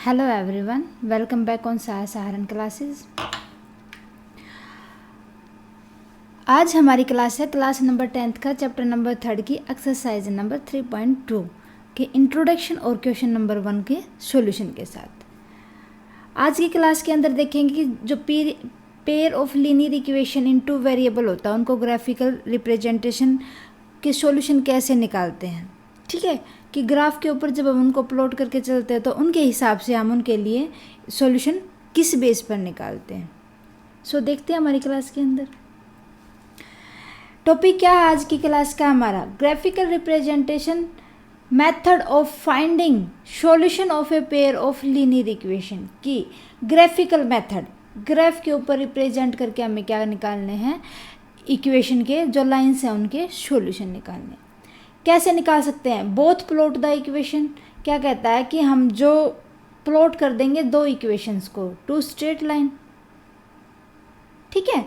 Hello everyone, welcome back on साया सहारन classes. आज हमारी क्लास है क्लास नंबर 10th का चैप्टर नंबर 3 की एक्सरसाइज नंबर 3.2 के इंट्रोडक्शन और क्वेश्चन नंबर 1 के सॉल्यूशन के साथ। आज की क्लास के अंदर देखेंगे कि जो pair of linear equation in two variable होता है उनको ग्राफिकल रिप्रेजेंटेशन के सॉल्यूशन कैसे निकालते हैं। ठीक है, कि ग्राफ के ऊपर जब हम उनको प्लॉट करके चलते हैं तो उनके हिसाब से हम उनके लिए सॉल्यूशन किस बेस पर निकालते हैं। सो देखते हैं हमारी क्लास के अंदर टॉपिक क्या है आज की क्लास का हमारा, graphical representation method of finding solution of a pair of linear equation की ग्राफिकल मेथड। ग्राफ के ऊपर रिप्रेजेंट करके हमें क्या निकालने हैं, इक्वेशन के जो लाइन्स हैं उनके सॉल्यूशन निकालने। कैसे निकाल सकते हैं, बोथ प्लॉट द इक्वेशन। क्या कहता है कि हम जो प्लॉट कर देंगे दो इक्वेशंस को टू स्ट्रेट लाइन। ठीक है,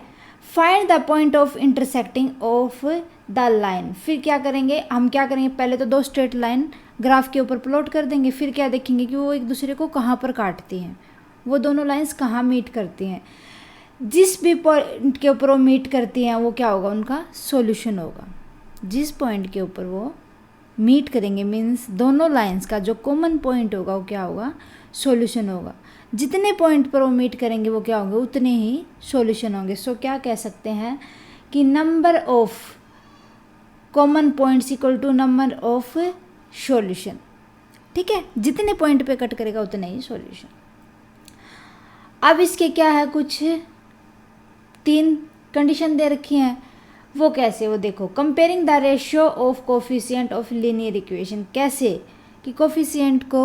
find the point of intersecting of the line. फिर क्या करेंगे, हम क्या करेंगे, पहले तो दो स्ट्रेट लाइन ग्राफ के ऊपर प्लॉट कर देंगे, फिर क्या देखेंगे कि वो एक दूसरे को कहाँ पर काटती हैं, वो दोनों लाइंस कहाँ मीट करती हैं। जिस भी पॉइंट के ऊपर वो मीट करती हैं वो क्या होगा, उनका सॉल्यूशन होगा। जिस पॉइंट के ऊपर वो मीट करेंगे मीन्स दोनों लाइंस का जो कॉमन पॉइंट होगा वो क्या होगा, सॉल्यूशन होगा। जितने पॉइंट पर वो मीट करेंगे वो क्या होंगे, उतने ही सॉल्यूशन होंगे। सो क्या कह सकते हैं कि number of common points equal to number of solution. ठीक है, जितने पॉइंट पे कट करेगा उतने ही सॉल्यूशन। अब इसके क्या है, कुछ 3 कंडीशन दे रखी हैं। वो कैसे, वो देखो, comparing the ratio of coefficient of linear equation. कैसे कि कोफिशिएंट को,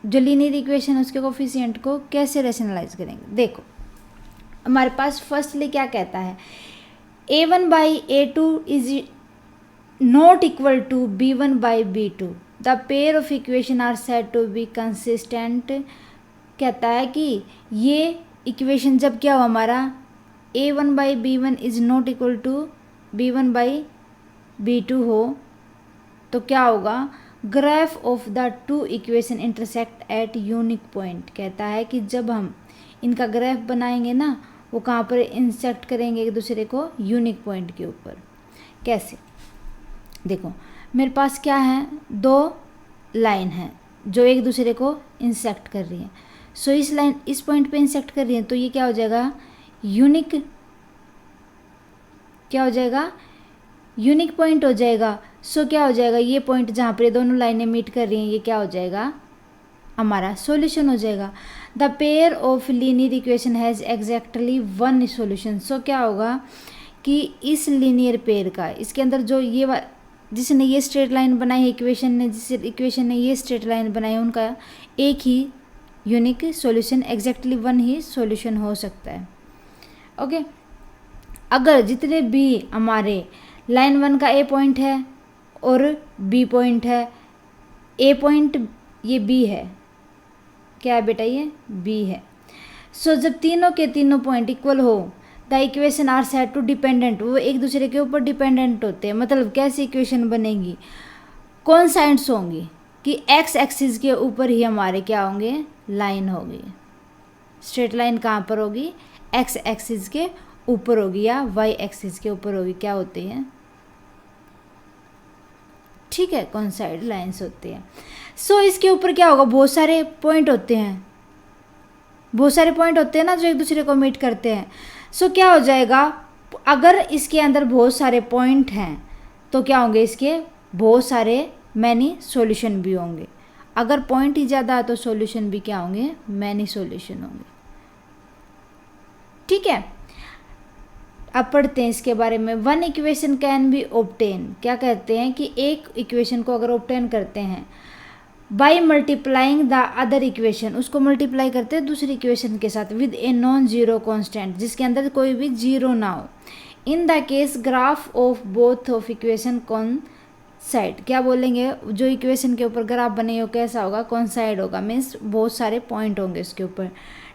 जो लीनियर इक्वेशन है उसके कोफिशिएंट को कैसे रेशनलाइज करेंगे। देखो हमारे पास फर्स्टली क्या कहता है, a1 by a2 is not equal to b1 by b2। The pair of equation are said to be consistent. कहता है कि ये इक्वेशन जब क्या हो, हमारा a1 by b1 is not equal to b1 by b2 हो तो क्या होगा, graph of the two equation intersect at unique point. कहता है कि जब हम इनका ग्राफ बनाएंगे ना, वो कहाँ पर इंटरसेक्ट करेंगे एक दूसरे को, यूनिक पॉइंट के ऊपर। कैसे, देखो मेरे पास क्या है, 2 लाइन है जो एक दूसरे को इंटरसेक्ट कर रही है। सो इस लाइन इस पॉइंट पे इंटरसेक्ट कर रही है तो ये क्या हो जाएगा, यूनिक, क्या हो जाएगा, यूनिक पॉइंट हो जाएगा। सो क्या हो जाएगा, ये पॉइंट जहाँ पर ये दोनों लाइनें मीट कर रही हैं ये क्या हो जाएगा, हमारा सॉल्यूशन हो जाएगा। The pair of linear equation has exactly 1 solution. So क्या होगा कि इस लीनियर पेयर का, इसके अंदर जो ये जिसने ये स्ट्रेट लाइन बनाई है इक्वेशन ने, जिस इक्वेशन ने ये स्ट्रेट लाइन बनाई है, उनका एक ही यूनिक सॉल्यूशन, एग्जैक्टली 1 ही सॉल्यूशन हो सकता है। ओके, अगर जितने भी हमारे लाइन 1 का ए पॉइंट है और बी पॉइंट है, ए पॉइंट ये बी है, क्या है बेटा, ये बी है। सो जब तीनों के तीनों पॉइंट इक्वल हो, the equation are said to dependent, वो एक दूसरे के ऊपर डिपेंडेंट होते हैं। मतलब कैसी इक्वेशन बनेगी, कौन साइड्स होंगी कि एक्स एक्सिस के ऊपर ही हमारे क्या होंगे, लाइन होगी। स्ट्रेट लाइन कहाँ पर होगी, एक्स एक्सिस के ऊपर होगी या वाई एक्सिस के ऊपर होगी, क्या होती हैं, ठीक है, कौन साइड लाइन्स होती हैं। सो इसके ऊपर क्या होगा, बहुत सारे पॉइंट होते हैं, बहुत सारे पॉइंट होते हैं ना जो एक दूसरे को मीट करते हैं। सो क्या हो जाएगा, अगर इसके अंदर बहुत सारे पॉइंट हैं तो क्या होंगे, इसके बहुत सारे मैनी सॉल्यूशन भी होंगे। अगर पॉइंट ही ज़्यादा है तो सॉल्यूशन भी क्या होंगे, मैनी सॉल्यूशन होंगे। ठीक है, अब पढ़ते हैं इसके बारे में। 1 इक्वेशन कैन बी ऑब्टेन। क्या कहते हैं कि एक इक्वेशन को अगर ऑब्टेन करते हैं by multiplying the other equation, उसको मल्टीप्लाई करते हैं दूसरी इक्वेशन के साथ with a non zero constant, जिसके अंदर कोई भी जीरो ना हो। In the case graph of both of equation कौन साइड, क्या बोलेंगे, जो इक्वेशन के ऊपर ग्राफ बने हो कैसा होगा, कौन साइड होगा, मीन्स बहुत सारे पॉइंट होंगे उसके ऊपर।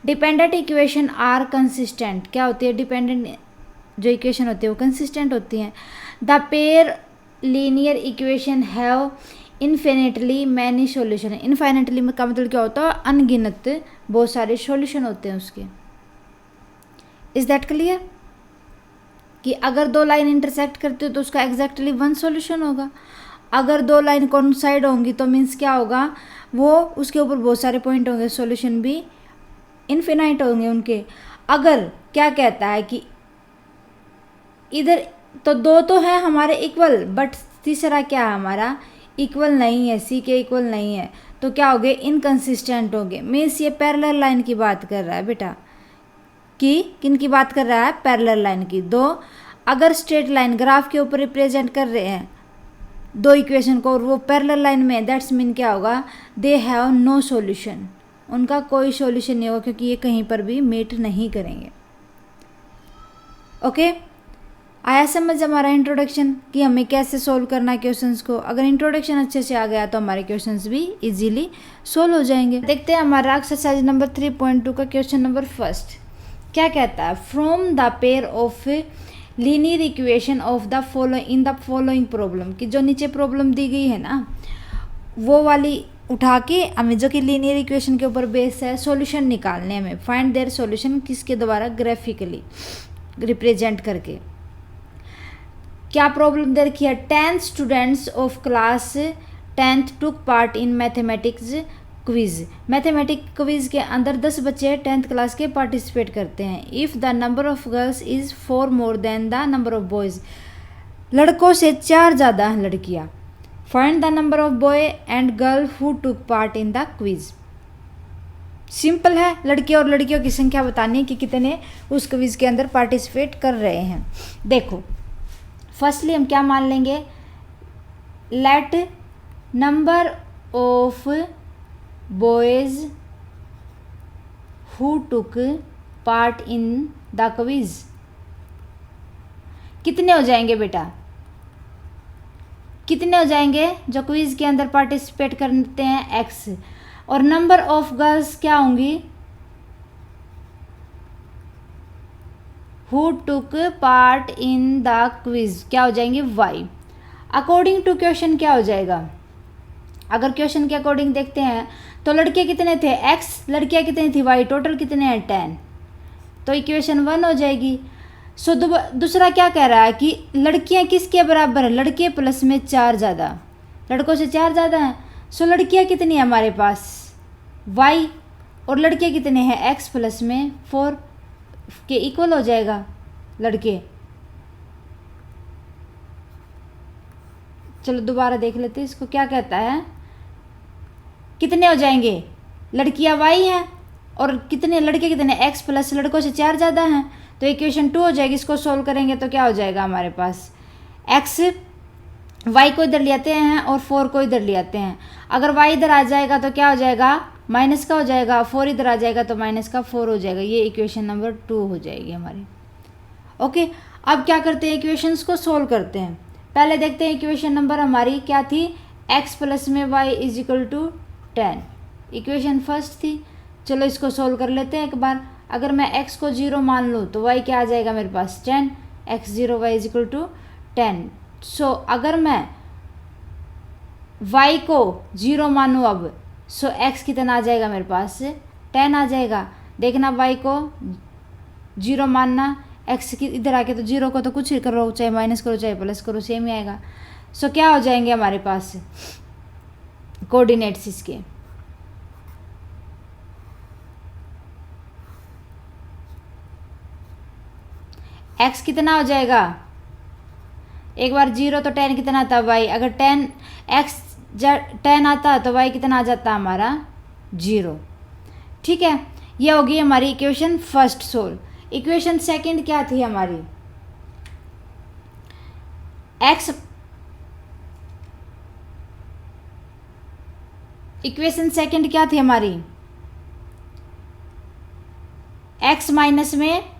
डिपेंडेंट इक्वेशन आर कंसिस्टेंट, क्या होती है, डिपेंडेंट जो इक्वेशन होती है वो कंसिस्टेंट होती हैं। The pair linear equation have infinitely many solution है। इन्फाइनेटली का मतलब क्या होता है, अनगिनत बहुत सारे सॉल्यूशन होते हैं उसके। इज दैट क्लियर कि अगर दो लाइन इंटरसेक्ट करती हो तो उसका एग्जैक्टली वन सॉल्यूशन होगा। अगर दो लाइन कोइंसाइड होंगी तो मीन्स क्या होगा, वो उसके ऊपर बहुत सारे पॉइंट होंगे, सॉल्यूशन भी इनफिनाइट होंगे उनके। अगर क्या कहता है कि इधर तो दो तो है हमारे इक्वल, बट तीसरा क्या है हमारा इक्वल नहीं है, सी के इक्वल नहीं है, तो क्या हो गए, इनकंसिस्टेंट हो गए। मीन्स ये पैरेलल लाइन की बात कर रहा है बेटा, कि किन की बात कर रहा है, पैरेलल लाइन की। दो अगर स्ट्रेट लाइन ग्राफ के ऊपर रिप्रेजेंट कर रहे हैं दो इक्वेशन को और वो पैरेलल लाइन में, दैट्स मीन क्या होगा, दे हैव नो सॉल्यूशन, उनका कोई सॉल्यूशन नहीं होगा क्योंकि ये कहीं पर भी मीट नहीं करेंगे। ओके आया समझ हमारा इंट्रोडक्शन कि हमें कैसे सोल्व करना है क्वेश्चंस को। अगर इंट्रोडक्शन अच्छे से आ गया तो हमारे क्वेश्चंस भी इजीली सोल्व हो जाएंगे। देखते हैं हमारा एक्सरसाइज नंबर 3.2 का क्वेश्चन नंबर फर्स्ट क्या कहता है, from the pair of linear equation of the following in the following problem, कि जो नीचे प्रॉब्लम दी गई है ना वो वाली उठा के हमें, जो कि लीनियर इक्वेशन के ऊपर बेस है, सॉल्यूशन निकालने में। फाइंड देयर सॉल्यूशन किसके द्वारा, ग्राफिकली रिप्रेजेंट करके। क्या प्रॉब्लम दे रखी है, 10 students of class 10th took part in mathematics quiz. Mathematic quiz के अंदर 10 बच्चे 10th क्लास के पार्टिसिपेट करते हैं। If the number of girls is 4 more than the number of boys, लड़कों से 4 ज़्यादा हैं लड़कियाँ। Find the number of boy and girl who took part in the quiz. Simple है, लड़के और लड़कियों की संख्या बतानी है कि कितने उस क्विज के अंदर पार्टिसिपेट कर रहे हैं। देखो फर्स्टली हम क्या मान लेंगे, let number of boys who took part in the quiz, कितने हो जाएंगे बेटा, कितने हो जाएंगे जो क्विज के अंदर पार्टिसिपेट करते हैं, एक्स। और नंबर ऑफ गर्ल्स क्या होंगी, who took part in the quiz, क्या हो जाएंगे, वाई। अकॉर्डिंग टू क्वेश्चन क्या हो जाएगा, अगर क्वेश्चन के अकॉर्डिंग देखते हैं तो लड़के कितने थे, एक्स, लड़कियां कितनी थी, वाई, टोटल कितने हैं, 10, तो इक्वेशन 1 हो जाएगी। सो दूसरा क्या कह रहा है कि लड़कियां किसके बराबर है, लड़के प्लस में 4 ज़्यादा, लड़कों से 4 ज़्यादा हैं। सो लड़कियां कितनी है हमारे पास, वाई, और लड़के कितने हैं, एक्स प्लस में 4 के इक्वल हो जाएगा लड़के। चलो दोबारा देख लेते हैं इसको, क्या कहता है, कितने हो जाएंगे, लड़कियां वाई हैं और कितने लड़के कितने, एक्स प्लस लड़कों से 4 ज़्यादा हैं, तो इक्वेशन 2 हो जाएगी। इसको सोल्व करेंगे तो क्या हो जाएगा हमारे पास, एक्स वाई को इधर ले आते हैं और 4 को इधर ले आते हैं। अगर वाई इधर आ जाएगा तो क्या हो जाएगा, माइनस का हो जाएगा, 4 इधर आ जाएगा तो माइनस का 4 हो जाएगा। ये इक्वेशन नंबर 2 हो जाएगी हमारी। ओके अब क्या करते हैं, इक्वेशंस को सोल्व करते हैं। पहले देखते हैं इक्वेशन नंबर हमारी क्या थी, x प्लस में y is equal to 10, equation first थी। चलो इसको सोल्व कर लेते हैं एक बार। अगर मैं x को 0 मान लूँ तो y क्या आ जाएगा मेरे पास, 10, x 0 y is equal to 10। So अगर मैं y को 0 मानूँ अब, सो x कितना आ जाएगा मेरे पास, 10 आ जाएगा। देखना y को 0 मानना, x की इधर आके तो 0 को तो कुछ ही करो, चाहे माइनस करो चाहे प्लस करो सेम ही आएगा। सो क्या हो जाएंगे हमारे पास कोऑर्डिनेट्स इसके, x कितना हो जाएगा, एक बार 0 तो 10 कितना आता y, अगर 10 आता तो y कितना आ जाता हमारा 0। ठीक है, ये होगी हमारी equation first solve. Equation second क्या थी हमारी, x, इक्वेशन सेकंड क्या थी हमारी, x माइनस में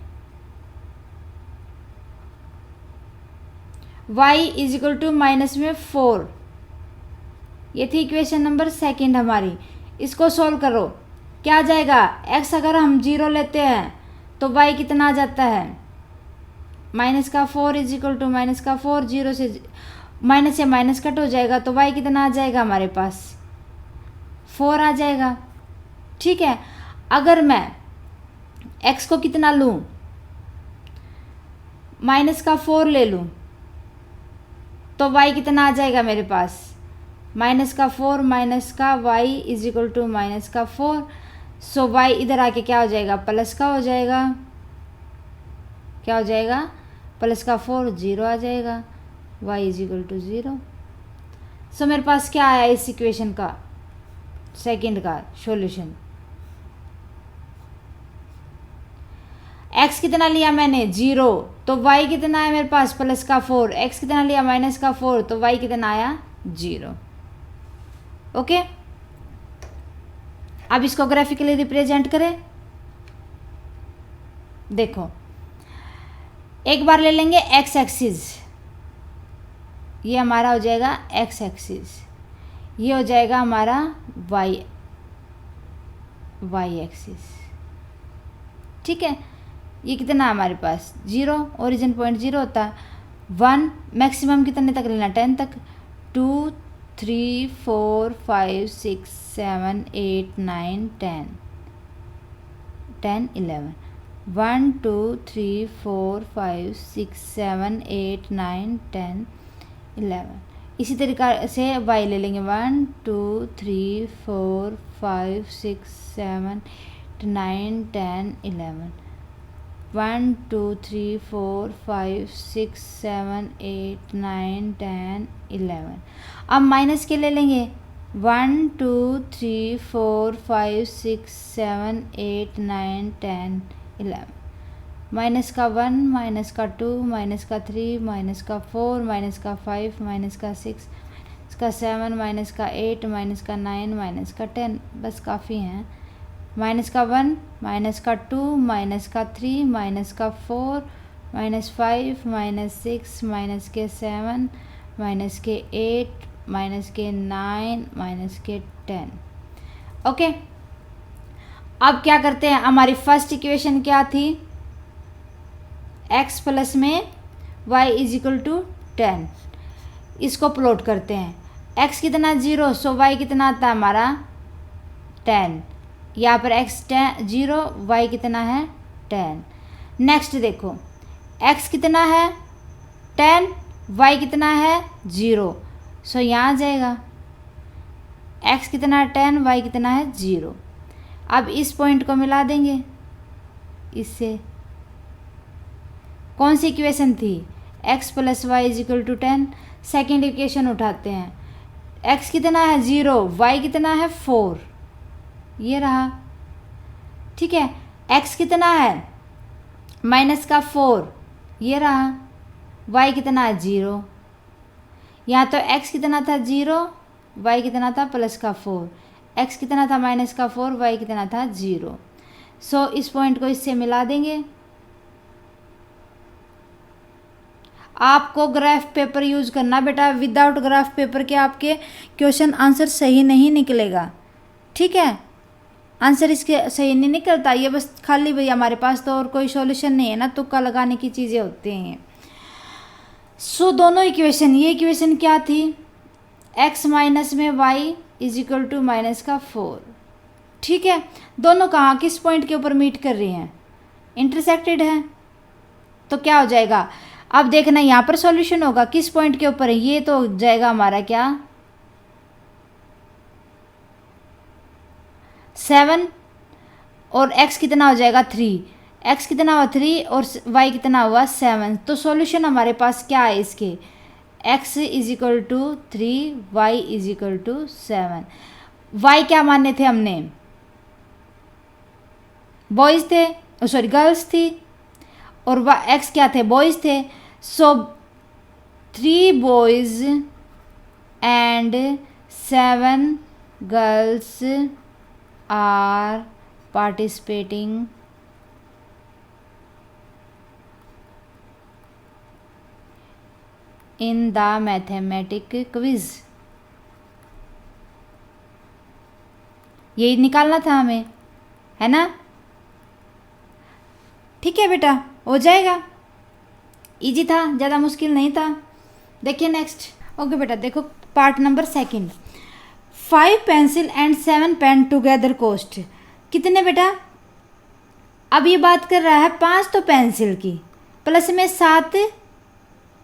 y is equal to minus में 4, ये थी इक्वेशन नंबर सेकंड हमारी। इसको सोल्व करो, क्या आ जाएगा, x अगर हम 0 लेते हैं तो y कितना आ जाता है, माइनस का 4 इज इक्वल टू माइनस का 4, 0 से माइनस से माइनस कट हो जाएगा तो y कितना आ जाएगा हमारे पास 4 आ जाएगा। ठीक है, अगर मैं x को कितना लूँ, माइनस का 4 ले लूँ तो y कितना आ जाएगा मेरे पास माइनस का 4 माइनस का y is equal to minus का 4। सो y इधर आके क्या हो जाएगा प्लस का हो जाएगा, क्या हो जाएगा प्लस का 4 0 आ जाएगा, y इज इक्वल टू 0। सो मेरे पास क्या आया इस इक्वेशन का सेकंड का सॉल्यूशन। x कितना लिया मैंने 0 तो y कितना है मेरे पास प्लस का 4, x कितना लिया माइनस का 4 तो y कितना आया 0। ओके, अब इसको ग्राफिकली रिप्रेजेंट करें। देखो एक बार ले लेंगे x एक्सिस, ये हमारा हो जाएगा x एक्सिस, ये हो जाएगा हमारा y एक्सिस। ठीक है, ये कितना हमारे पास 0, ओरिजिन पॉइंट 0 होता है 1, मैक्सिमम कितने तक लेना 10 तक, 2 3 4 5 6 7 8 9 10 10 11 1 2 3 4 5 6 7 8 9 10 11। इसी तरीका से y ले लेंगे 1 2 3 4 5 6 7 9 10 11 1 2 3 4 5 6 7 8 9 10 11। अब माइनस के ले लेंगे 1 2 3 4 5 6 7 8 9 10 11। माइनस का 1 माइनस का 2 माइनस का 3 माइनस का 4 माइनस का 5 माइनस का 6 माइनस का 7 माइनस का 8 माइनस का 9 माइनस का 10, बस काफ़ी हैं। माइनस का 1 माइनस का 2 माइनस का 3 माइनस का 4 माइनस 5 माइनस 6 माइनस के 7 माइनस के 8 माइनस के 9 माइनस के 10। ओके, अब क्या करते हैं, हमारी फर्स्ट इक्वेशन क्या थी x प्लस में y इज इक्वल टू 10, इसको प्लॉट करते हैं। x कितना 0 सो y कितना आता है हमारा 10, यहाँ पर x 0 y कितना है 10। नेक्स्ट देखो x कितना है 10 y कितना है 0, सो यहाँ आ जाएगा x कितना है 10 y कितना है 0। अब इस पॉइंट को मिला देंगे इससे, कौन सी इक्वेशन थी x plus y is equal to 10। Second equation उठाते हैं, x कितना है 0 y कितना है 4, ये रहा। ठीक है, x कितना है माइनस का 4, ये रहा। y कितना है 0, यहाँ तो x कितना था 0 y कितना था प्लस का 4, x कितना था माइनस का 4 y कितना था 0। सो इस पॉइंट को इससे मिला देंगे। आपको ग्राफ पेपर यूज़ करना बेटा, विदाउट ग्राफ पेपर के आपके क्वेश्चन आंसर सही नहीं निकलेगा। ठीक है, आंसर इसके सही नहीं निकलता, ये बस खाली भाई हमारे पास तो और कोई सॉल्यूशन नहीं है ना, तुक्का लगाने की चीज़ें होती हैं। सो दोनों इक्वेशन, ये इक्वेशन क्या थी x माइनस में y is equal to minus का 4। ठीक है, दोनों कहाँ किस पॉइंट के ऊपर मीट कर रही हैं, इंटरसेक्टेड है, तो क्या हो जाएगा। अब देखना यहाँ पर सॉल्यूशन होगा किस पॉइंट के ऊपर है, ये तो हो जाएगा हमारा क्या 7 और x कितना हो जाएगा 3, x कितना हुआ 3 और y कितना हुआ 7। तो सॉल्यूशन हमारे पास क्या है इसके, x is equal to 3 y is equal to 7। y क्या माने थे हमने, बॉयज़ थे, सॉरी गर्ल्स थी, और x क्या थे बॉयज़ थे। So 3 boys and 7 girls are participating in the mathematic quiz. यही निकालना था हमें, है ना। ठीक है बेटा, हो जाएगा, इजी था, ज़्यादा मुश्किल नहीं था। देखिए नेक्स्ट, ओके बेटा, देखो part number second, 5 pencil and 7 pen together cost कितने बेटा। अब ये बात कर रहा है 5 तो पेंसिल की प्लस में 7,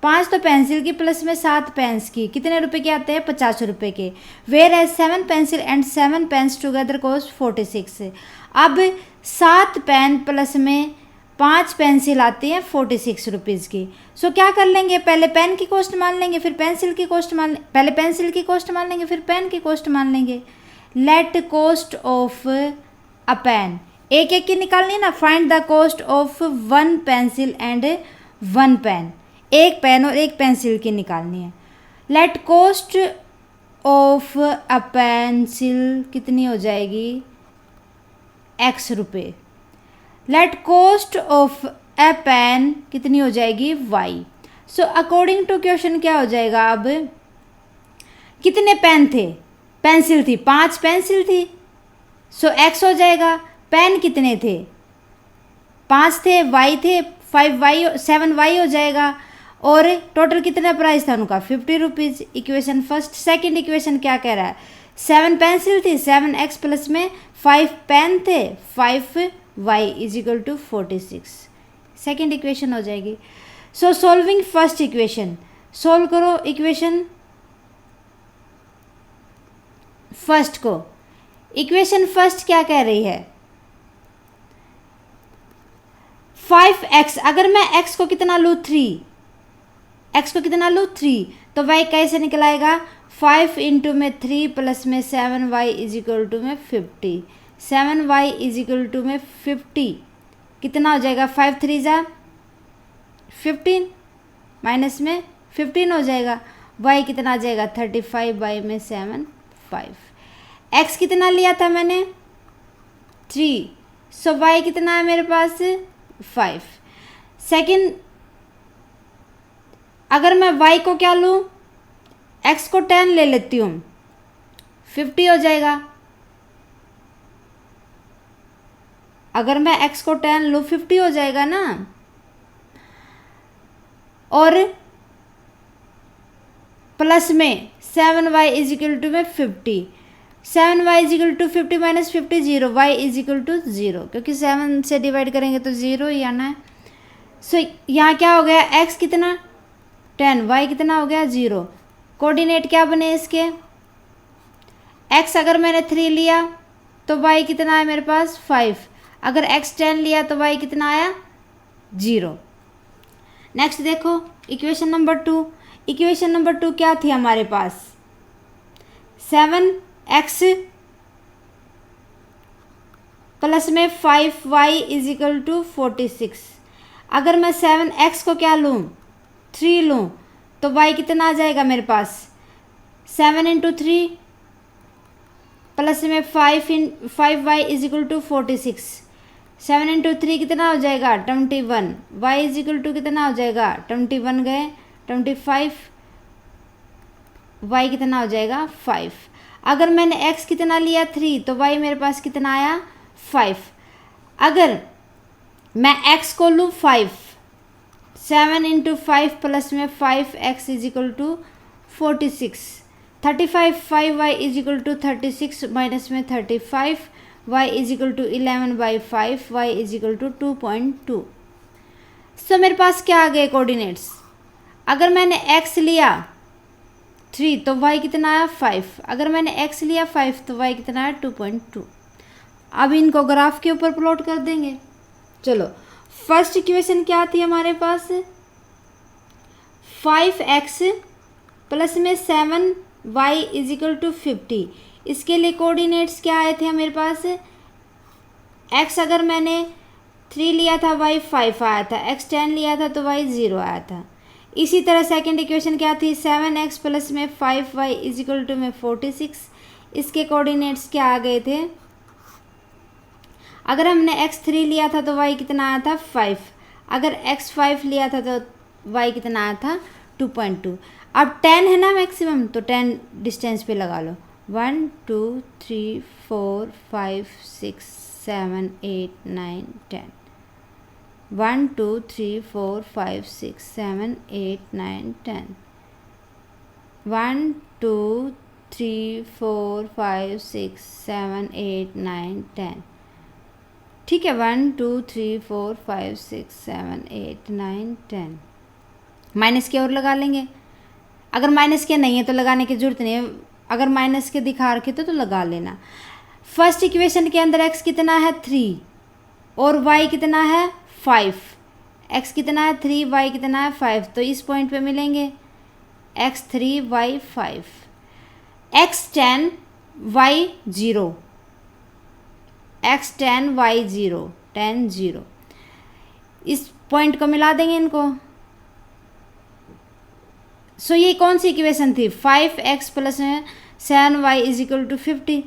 5 तो पेंसिल की प्लस में 7 पेन्स की, कितने रुपए के आते हैं, 50 रुपए के। Whereas 7 pencil and 7 pens together cost 46। अब 7 पेन प्लस में 5 पेंसिल आती हैं 46 रुपीज़ की। सो क्या कर लेंगे, पहले पेन की कॉस्ट मान लेंगे, फिर पेंसिल की कॉस्ट मान, पहले पेंसिल की कॉस्ट मान लेंगे, फिर पेन की कॉस्ट मान लेंगे। Let cost of a pen, एक एक की निकालनी है ना। Find the cost of 1 pencil and 1 pen, एक पेन और एक पेंसिल की निकालनी है। Let cost of a pencil कितनी हो जाएगी, x रुपये। Let cost of a pen कितनी हो जाएगी, y। So according to question क्या हो जाएगा, अब कितने पेन थे, पेंसिल थी 5 पेंसिल थी, सो x हो जाएगा। पेन कितने थे, 5 थे, y थे 5y 7y हो जाएगा। और टोटल कितना प्राइस था उनका, 50 rupees. Equation first. Second equation क्या कह रहा है, 7 पेंसिल थी, 7x प्लस में 5 पेन थे, 5y is equal to 46। Second equation हो जाएगी। So solving first equation, solve करो इक्वेशन फर्स्ट को। इक्वेशन फर्स्ट क्या कह रही है, 5x, अगर मैं x को कितना लूँ 3, x को कितना लूँ 3, तो y कैसे निकल आएगा, 5 इंटू में 3 प्लस में 7y इज इक्वल टू में 50, 7y इज इक्वल टू में 50 कितना हो जाएगा, 5 3 जा 15 माइनस में 15 हो जाएगा। y कितना आ जाएगा 35 बाई में 7 5। x कितना लिया था मैंने 3, सो y कितना है मेरे पास 5। सेकंड, अगर मैं y को क्या लूँ, x को 10 ले लेती हूँ, 50 हो जाएगा। अगर मैं x को 10 लूँ 50 हो जाएगा ना। और प्लस में 7y इज इक्वल टू में 50, 7y is equal to 50 minus 50 0, y is equal to 0, क्योंकि 7 से डिवाइड करेंगे तो 0 ही आना है। सो यहाँ क्या हो गया, x कितना 10, y कितना हो गया 0। कोऑर्डिनेट क्या बने इसके, x अगर मैंने 3 लिया तो y कितना है मेरे पास 5, अगर x 10 लिया तो y कितना आया 0। नेक्स्ट देखो इक्वेशन नंबर 2। इक्वेशन नंबर 2 क्या थी हमारे पास, 7x प्लस में 5y इज इक्वल टू 46। अगर मैं 7x को क्या लूँ 3 लूँ तो y कितना आ जाएगा मेरे पास, 7 इंटू 3 प्लस में 5y is equal to 46, 7 into 3 कितना हो जाएगा 21, y इज इक्वल टू कितना हो जाएगा 21 गए 25, y कितना हो जाएगा 5। अगर मैंने x कितना लिया 3 तो y मेरे पास कितना आया 5। अगर मैं x को लूँ 5, 7 इंटू 5 प्लस में 5x is equal to 46, 35 5y is equal to 36 minus में 35, y is equal to 11 by 5, y is equal to 2.2। So मेरे पास क्या आ गए कोऑर्डिनेट्स, अगर मैंने x लिया 3 तो y कितना आया 5, अगर मैंने x लिया 5 तो y कितना आया 2.2। अब इनको ग्राफ के ऊपर प्लॉट कर देंगे। चलो फर्स्ट इक्वेशन क्या थी हमारे पास, 5x प्लस में 7y इज इक्वल टू 50। इसके लिए कोऑर्डिनेट्स क्या आए थे मेरे पास, x अगर मैंने 3 लिया था y 5 आया था, x 10 लिया था तो y 0 आया था। इसी तरह सेकंड इक्वेशन क्या थी, 7x प्लस में 5y इज इक्वल टू में 46। इसके कोऑर्डिनेट्स क्या आ गए थे, अगर हमने x 3 लिया था तो y कितना आया था 5, अगर x 5 लिया था तो y कितना आया था 2.2। अब 10 है ना मैक्सिमम, तो 10 डिस्टेंस पे लगा लो, 1 2 3 4 5 6 7 8 9 10, 1 2 3 4 5 6 7 8 9 10, 1 2 3 4 5 6 7 8 9 10। ठीक है, 1 2 3 4 5 6 7 8 9 10। माइनस के और लगा लेंगे, अगर माइनस के नहीं है तो लगाने की जरूरत नहीं है, अगर माइनस के दिखा रखे तो लगा लेना। फर्स्ट इक्वेशन के अंदर x कितना है 3 और y कितना है 5। x कितना है 3, y कितना है 5, तो इस पॉइंट पे मिलेंगे x 3 y 5, x 10 y 0, x 10 y 0, 10 0। इस पॉइंट को मिला देंगे इनको। सो ये कौन सी इक्वेशन थी, 5x plus 7y is equal to 50।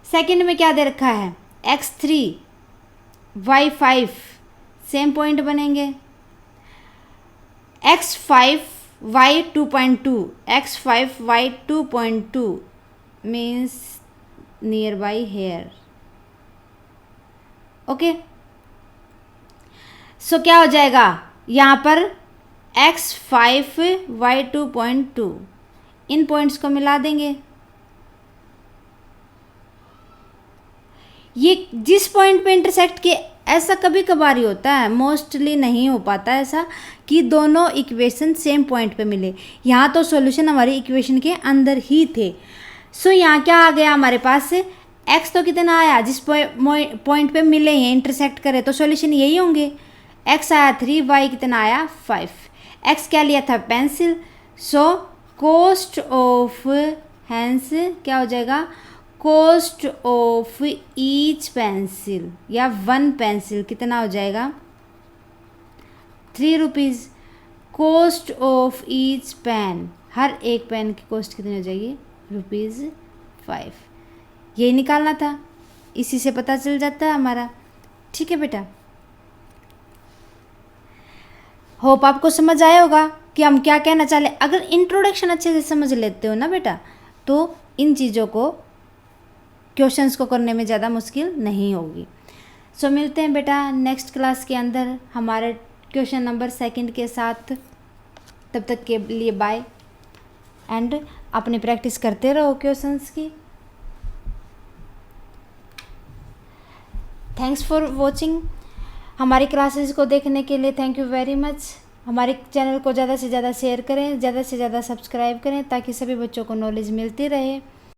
Second में क्या दे रखा है, x 3 y 5, सेम पॉइंट बनेंगे। x 5 y 2.2, x 5 y 2.2 means nearby here. Okay, so क्या हो जाएगा यहाँ पर x 5 y 2.2, इन पॉइंट्स को मिला देंगे। ये जिस पॉइंट पे इंटरसेक्ट किए, ऐसा कभी कभार ही होता है, मोस्टली नहीं हो पाता ऐसा कि दोनों इक्वेशन सेम पॉइंट पे मिले। यहाँ तो सॉल्यूशन हमारी इक्वेशन के अंदर ही थे। सो यहाँ क्या आ गया हमारे पास, x तो कितना आया जिस पॉइंट पे मिले हैं, इंटरसेक्ट करे, तो सॉल्यूशन यही होंगे। x आया 3, y कितना आया 5। x क्या लिया था, pencil, so cost of, hence क्या हो जाएगा, कॉस्ट ऑफ ईच पेंसिल या 1 पेंसिल कितना हो जाएगा 3 rupees. Cost of each pen, हर एक पेन की कॉस्ट कितनी हो जाएगी ₹5। यही निकालना था, इसी से पता चल जाता है हमारा। ठीक है बेटा, होप आपको समझ आया होगा कि हम क्या कहना चाह रहे। अगर इंट्रोडक्शन अच्छे से समझ लेते हो ना बेटा, तो इन चीज़ों को, क्वेश्चंस को करने में ज़्यादा मुश्किल नहीं होगी। सो मिलते हैं बेटा नेक्स्ट क्लास के अंदर हमारे क्वेश्चन नंबर 2 के साथ। तब तक के लिए बाय, एंड अपनी प्रैक्टिस करते रहो क्वेश्चंस की। Thanks for watching. हमारी क्लासेस को देखने के लिए थैंक यू वेरी मच। हमारे चैनल को ज़्यादा से ज़्यादा शेयर करें, ज़्यादा से ज़्यादा सब्सक्राइब करें, ताकि सभी बच्चों को नॉलेज मिलती रहे।